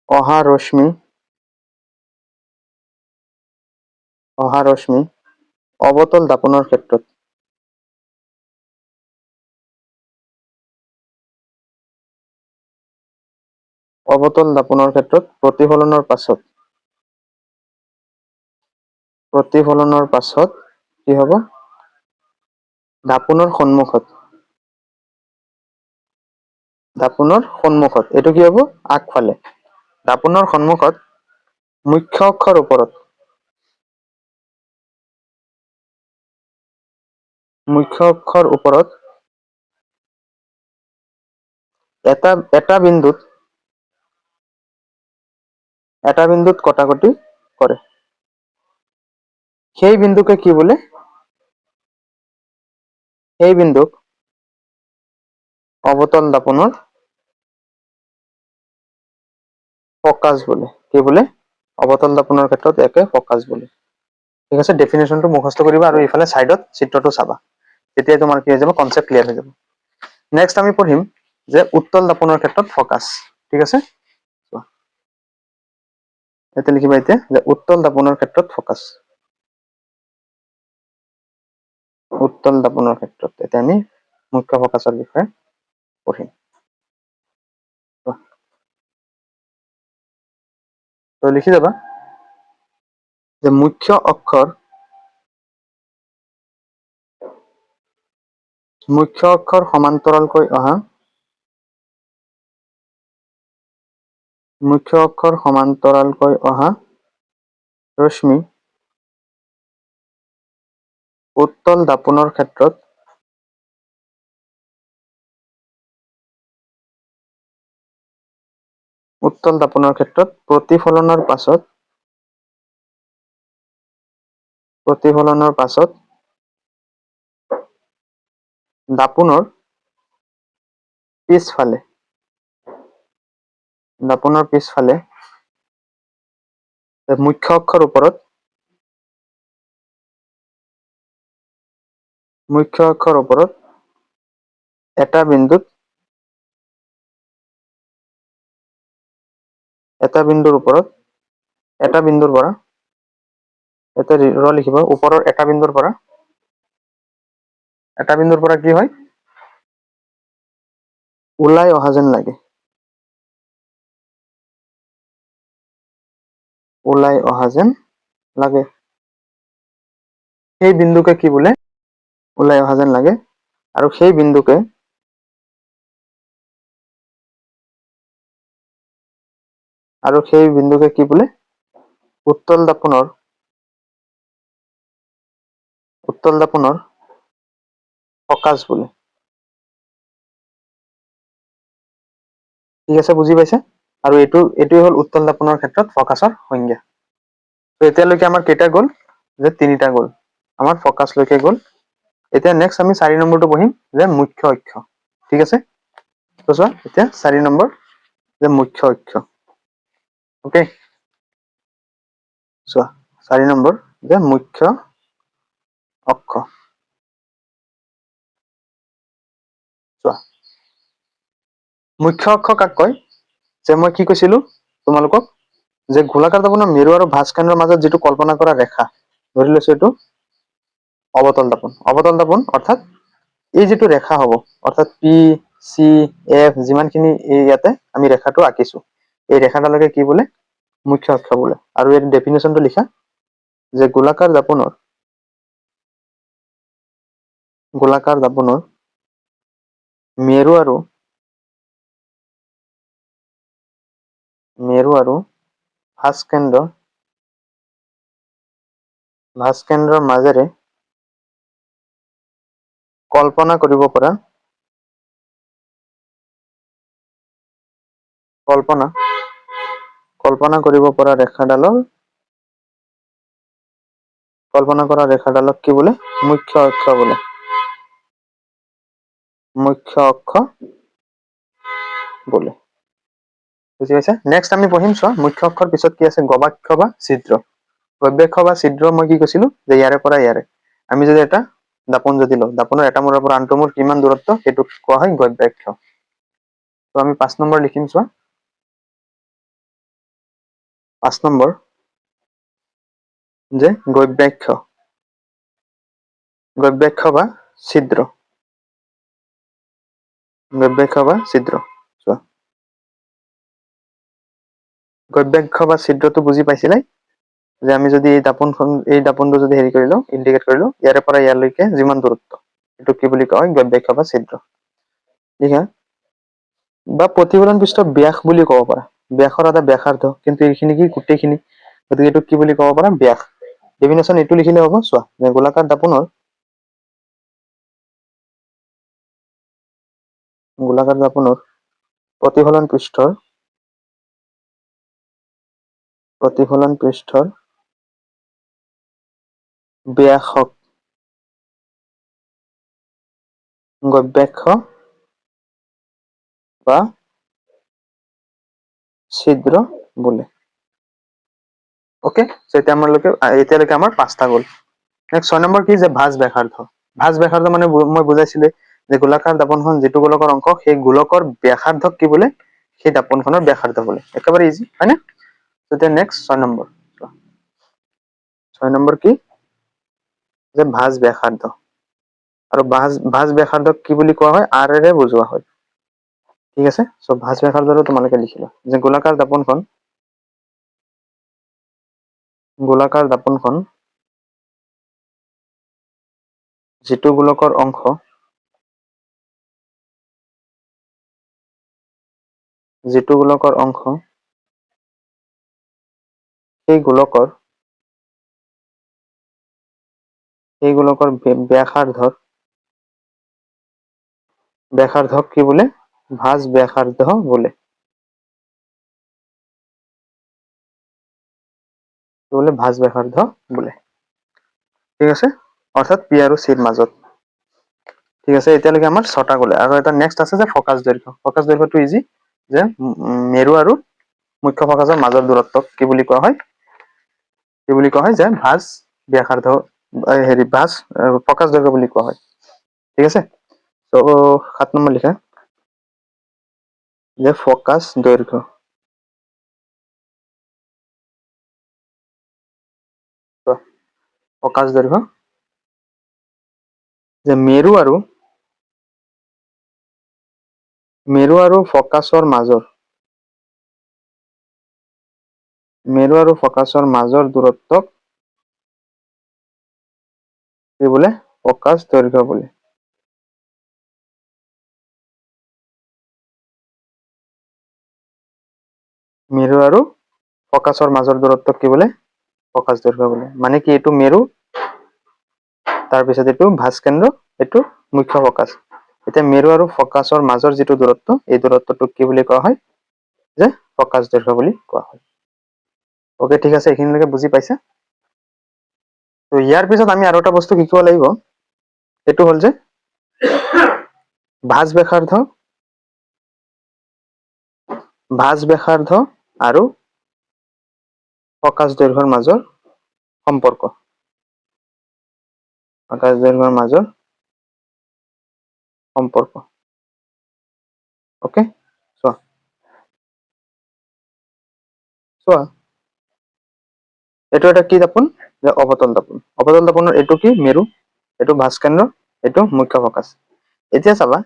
[SPEAKER 1] অহা ৰশ্মি অৱতল দাপনৰ ক্ষেত্ৰত প্ৰতিফলনৰ পাছত কি হ'ব, দাপোনৰ সন্মুখত এইটো কি হ'ব, আগফালে দাপোনৰ সন্মুখত মুখ্য অক্ষৰ ওপৰত এটা বিন্দুত কটাকটি কৰে। সেই বিন্দুকে কি বোলে, সেই বিন্দুক অৱতল দাপনৰ ফকাচ বোলে। কি বোলে, অৱতল দাপনৰ ক্ষেত্ৰত একে ফকাচ বোলে। ঠিক আছে, ডেফিনেশ্যনটো মুখস্থ কৰিবা আৰু ইফালে চাইডত চিত্ৰটো চাবা, তেতিয়া তোমাৰ কি হৈ যাব, কনচেপ্ট ক্লিয়াৰ হৈ যাব। নেক্সট আমি পঢ়িম যে উত্তল দাপনৰ ক্ষেত্ৰত ফকাচ। ঠিক আছে, এতিয়া লিখিবা এতিয়া যে উত্তল দাপনৰ ক্ষেত্ৰত ফকাচ। উত্তল দাপনৰ ক্ষেত্ৰত এতিয়া আমি মুখ্য ফকাচৰ বিষয়ে পঢ়িম। তো লিখি যাবা যে মুখ্য অক্ষৰ সমান্তৰালকৈ অহা ৰশ্মি উত্তল দাপনৰ ক্ষেত্ৰত প্ৰতিফলনৰ পাছত দাপোনৰ পিছফালে মুখ্য অক্ষৰ ওপৰত এটা বিন্দুৰ পৰা এটা লিখিব, ওপৰৰ এটা বিন্দুৰ পৰা কি হয়, ওলাই অহা যেন লাগে, সেই বিন্দুকে কি বোলে, ওলাই অহা যেন লাগে। আৰু সেই বিন্দুকে কি বোলে, উত্তল দাপনৰ ফকাচ বোলে। ঠিক আছে, বুজি পাইছে? আৰু এইটোৱে হ'ল উত্তল দাপনৰ ক্ষেত্ৰত ফকাচৰ সংজ্ঞা। তো এতিয়ালৈকে আমাৰ কেইটা গ'ল, যে তিনিটা গ'ল। আমাৰ ফকাচ লৈকে গ'ল, এতিয়া নেক্সট আমি 4 নম্বৰটো পঢ়িম যে মুখ্য অক্ষ। ঠিক আছে, তো চোৱা এতিয়া 4 নম্বৰ যে মুখ্য অক্ষ। ওকে, চোৱা 4 নম্বৰ যে মুখ্য অক্ষ। চোৱা মুখ্য অক্ষ কাক কয়? যে মই কি কৈছিলো তোমালোকক যে গোলাকাৰ দাপনৰ মেৰু আৰু ভাঁজকেন্দ্ৰৰ মাজত যিটো কল্পনা কৰা ৰেখা, ধৰি লৈছো এইটো অৱতল দাপন। অৱতল দাপন অৰ্থাৎ এই যিটো ৰেখা হ'ব, অৰ্থাৎ পি চি এফ যিমানখিনি ইয়াতে আমি ৰেখাটো আঁকিছো, এই ৰেখাডালকে কি বোলে? মুখ্য অক্ষ বোলে। আৰু এই ডেফিনেশ্যনটো লিখা যে গোলাকাৰ দাপনৰ মেৰু আৰু ভাঁজকেন্দ্ৰৰ মাজেৰে কল্পনা কৰিব পৰা ৰেখাডালক কি বোলে? মুখ্য অক্ষ বোলে। মুখ্য অক্ষ বোলে। বুজি পাইছা? নেক্সট আমি পঢ়িম, চোৱা মুখ্য অক্ষৰ পিছত কি আছে? গবাক্ষ বা ছিদ্ৰ। গব্যাক্ষ বা ছিদ্ৰ মই কি কৈছিলো যে ইয়াৰে পৰা ইয়াৰে আমি যদি এটা দাপন যদি লওঁ, দাপনৰ এটা মূৰৰ পৰা আনটো মূৰ কিমান দূৰত্ব, সেইটোক কোৱা হয় গব্যাক্ষ। তো আমি 5 নম্বৰ লিখিম, চোৱা 5 নম্বৰ যে গব্যাক্ষ বা ছিদ্ৰ। চোৱা গব্যাক্ষ বা ছিদ্ৰটো বুজি পাইছিলে যে আমি যদি এই দাপনটো যদি হেৰি কৰিলো, ইণ্ডিকেট কৰিলো, ইয়াৰে পৰা ইয়ালৈকে যিমান দূৰত্ব, এইটো কি বুলি কোৱা হয়? গব্যাক্ষ বা ছিদ্ৰ। ঠিক আছে, বা প্ৰতিফলন পৃষ্ঠৰ ব্যাস বুলি ক'ব পাৰা। ব্যাসৰ এটা ব্যাসাৰ্ধ, কিন্তু এইখিনি কি গোটেইখিনি, গতিকে এইটো কি বুলি ক'ব পাৰা? ব্যাস। ডেফিনেশ্যন এইটো লিখিলে হ'ব। চোৱা যে গোলাকাৰ দাপনৰ প্ৰতিফলন পৃষ্ঠৰ ব্যাসক গব্যাক্ষ বা ছিদ্ৰ বোলে। ওকে, এতিয়ালৈকে আমাৰ 5টা গ'ল। নেক্সট 6 নম্বৰ কি? যে ভাঁজ ব্যাসাৰ্ধ। ভাঁজ ব্যাসাৰ্ধ মানে মই বুজাইছিলো যে গোলাকাৰ দাপনখন যিটো গোলকৰ অংশ, সেই গোলকৰ ব্যাসাৰ্ধক কি বোলে? সেই দাপনখনৰ ব্যাসাৰ্ধ বোলে। একেবাৰে ইজি, হয় নে? তেতিয়া নেক্সট 6 নম্বৰ, 6 নম্বৰ কি? যে ভাঁজ ব্যাসাৰ্ধ। আৰু ভাঁজ ব্যাসাৰ্ধক কি বুলি কোৱা হয়? আৰেৰে বুজোৱা হয়। ঠিক আছে, চ' ভাঁজ ব্যাসাৰ্ধটো তোমালোকে লিখিলা যে গোলাকাৰ দাপনখন যিটো গোলকৰ অংশ, সেই গোলকৰ ব্যাসাৰ্ধক কি বোলে? ভাঁজ ব্যাসাৰ্ধ বোলে। ভাঁজ ব্যাসাৰ্ধ বোলে। ঠিক আছে, অৰ্থাৎ পি আৰু চিৰ মাজত। ঠিক আছে, এতিয়ালৈকে আমাৰ 6টা গ'লে। আৰু এটা নেক্সট আছে যে ফকাচ দৈৰ্ঘ্য। ফকাচ দৈৰ্ঘ্যটো ইজি, যে মেৰু আৰু মুখ্য ফকাচৰ মাজৰ দূৰত্বক কি বুলি কোৱা হয়? যে ভাঁজ ব্যাসাৰ্ধ, ভাঁজ ফকাচ দৈৰ্ঘ্য বুলি কোৱা হয়। ঠিক আছে, ত' 7 নম্বৰ লিখা যে ফকাচ দৈৰ্ঘ্য। যে মেৰু আৰু ফকাচৰ মাজৰ দূৰত্বক কি বোলে? ফকাচ দৈৰ্ঘ্য বোলে। মেৰু আৰু ফকাচৰ মাজৰ দূৰত্বক কি বোলে? ফকাচ দৈৰ্ঘ্য বোলে। মানে কি, এইটো মেৰু, তাৰপিছত এইটো ভাঁজকেন্দ্ৰ, এইটো মুখ্য ফকাচ। এতিয়া মেৰু আৰু ফকাচৰ মাজৰ যিটো দূৰত্ব, এই দূৰত্বটোক কি বুলি কোৱা হয়? যে ফকাচ দৈৰ্ঘ্য বুলি কোৱা হয়। অকে, ঠিক আছে, এইখিনিলৈকে বুজি পাইছা? ত' ইয়াৰ পিছত আমি আৰু এটা বস্তু শিকিব লাগিব এইটো হল যে ভাঁজ ব্যাসাৰ্ধ আৰু ফকাস দৈৰ্ঘ্যৰ মাজৰ সম্পৰ্ক। ফকাস দৈৰ্ঘ্যৰ মাজৰ সম্পৰ্ক। ওকে, চোৱা চোৱা এইটো এটা কি তাপন, যে অৱতল তাপন। অৱতল তাপনৰ এইটো কি মেৰু, এইটো ভাস্কৰ্য, এইটো মুখ্য ফকাস। এতিয়া চাবা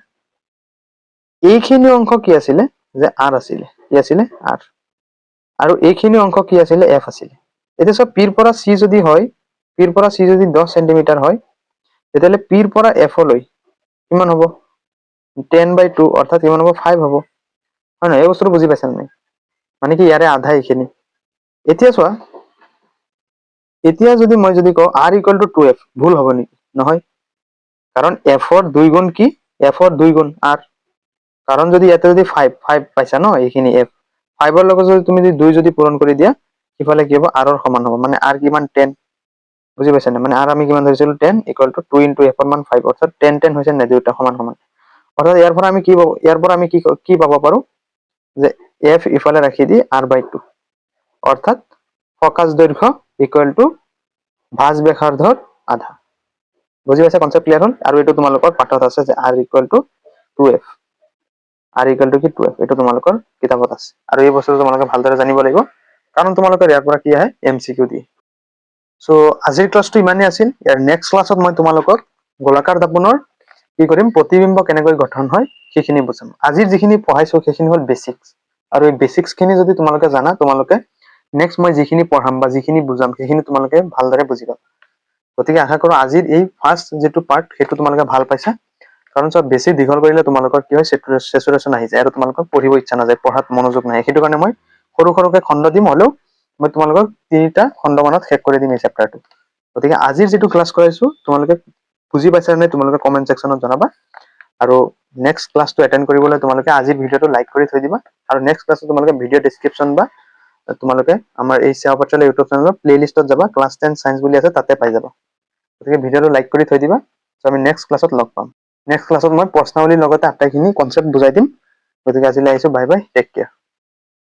[SPEAKER 1] এইখিনি অংশ কি আছিলে, যে আৰ আছিলে, কি আছিলে আৰ, আৰু এইখিনি অংশ কি আছিলে এফ আছিলে। এতিয়া চব পিৰ পৰা চি যদি হয়, পিৰ পৰা চি যদি 10 সেন্টিমিটাৰ হয়, তেতিয়াহ'লে পিৰ পৰা এফ লৈ কিমান হ'ব 10/2, অৰ্থাৎ কিমান হ'ব 5 হ'ব, হয় নহয়? এই বস্তুটো বুজি পাইছা নাই? মানে কি ইয়াৰে আধা এইখিনি। এতিয়া চোৱা, এতিয়া যদি মই যদি কওঁ r = 2f, ভুল হ'ব নেকি? নহয়, কাৰণ এফৰ 2 গুণ কি, এফৰ 2 গুণ r, কাৰণ যদি ইয়াতে যদি 5 পাইছা ন, এইখিনি এফ 5ৰ লগত যদি তুমি 2 যদি পূৰণ কৰি দিয়া, সিফালে কি হ'ব r ৰ সমান হ'ব, মানে r কিমান 10, বুজি পাইছা নে? মানে r আমি কিমান ধৰিছিলো 10 = 2 * f ৰ মান 5, অৰ্থাৎ 10 হৈছে নে, দুটা সমান সমান। অৰ্থাৎ ইয়াৰ পৰা আমি কি পাব, ইয়াৰ পৰা আমি কি পাব পাৰো, যে f ইফালে ৰাখি দি r/2, অৰ্থাৎ ফকাস দৈৰ্ঘ্য = ভাঁজ ব্যাসাৰ্ধৰ আধা। বুজি পাইছা? কনসেপ্ট ক্লিয়াৰ হ'ল? আৰু এইটো তোমালোকৰ পাঠত আছে যে r = 2f, r = কি 2f, এইটো তোমালোকৰ কিতাপত আছে। আৰু এই বস্তুটো তোমালোকে ভালদৰে জানিব লাগিব, কাৰণ তোমালোকৰ ইয়াৰ পৰা কি আহে MCQ দিয়ে। সো আজিৰ ক্লাছটো ইমানেই আছিল। ইয়াৰ নেক্সট ক্লাছত মই তোমালোকক গোলাকাৰ দাপনৰ কি কৰিম, প্ৰতিবিম্ব কেনেকৈ গঠন হয় সেইখিনি বুজাম। আজিৰ যিখিনি পঢ়াইছো সেইখিনি হ'ল বেসিক্স, আৰু এই বেসিক্স খিনি যদি তোমালোকে জানা, তোমালোকে নেক্সট মই যিখিনি পঢ়াম বা যিখিনি বুজাম সেইখিনি তোমালোকে ভালদৰে বুজি পাবা। গতিকে আশা কৰো আজিৰ এই ফাৰ্ষ্ট যিটো পাৰ্ট সেইটো তোমালোকে ভাল পাইছা, কাৰণ চব বেছি দীঘল কৰিলে তোমালোকৰ কি হয় চেচুৰেশ্যন আহি যায়, আৰু তোমালোকৰ পঢ়িব ইচ্ছা নাযায়, পঢ়াত মনোযোগ নাই। সেইটো কাৰণে মই সৰু সৰুকে খণ্ড দিম, হলেও মই তোমালোকক 3টা খণ্ড মানত শেষ কৰি দিম এই চেপ্টাৰটো। গতিকে আজিৰ যিটো ক্লাছ কৰাইছো তোমালোকে বুজি পাইছা নে, তোমালোকে কমেন্ট সেকশনত জনাবা। আৰু নেক্সট ক্লাছটো এটেন্ড কৰিবলৈ তোমালোকে আজিৰ ভিডিঅ'টো লাইক কৰি থৈ দিবা, আৰু নেক্সট ক্লাছত তোমালোকে ভিডিঅ' ডেসক্ৰিপচন বা তোমালোকে আমাৰ এই সেৱা পাঠশালা ইউটিউব চেনেলৰ প্লেলিষ্টত যাবা, ক্লাছ 10 সায়েন্স বুলি আছে, তাতে পাই যাবা। গতিকে ভিডিঅ'টো লাইক কৰি থৈ দিবা। আমি নেক্সট ক্লাছত লগ পাম। নেক্সট ক্লাছত মই প্ৰশ্নাৱলীৰ লগতে আটাইখিনি কনসেপ্ট বুজাই দিম। গতিকে আজিলৈ আহিছো, বাই বাই, টেক কেয়াৰ।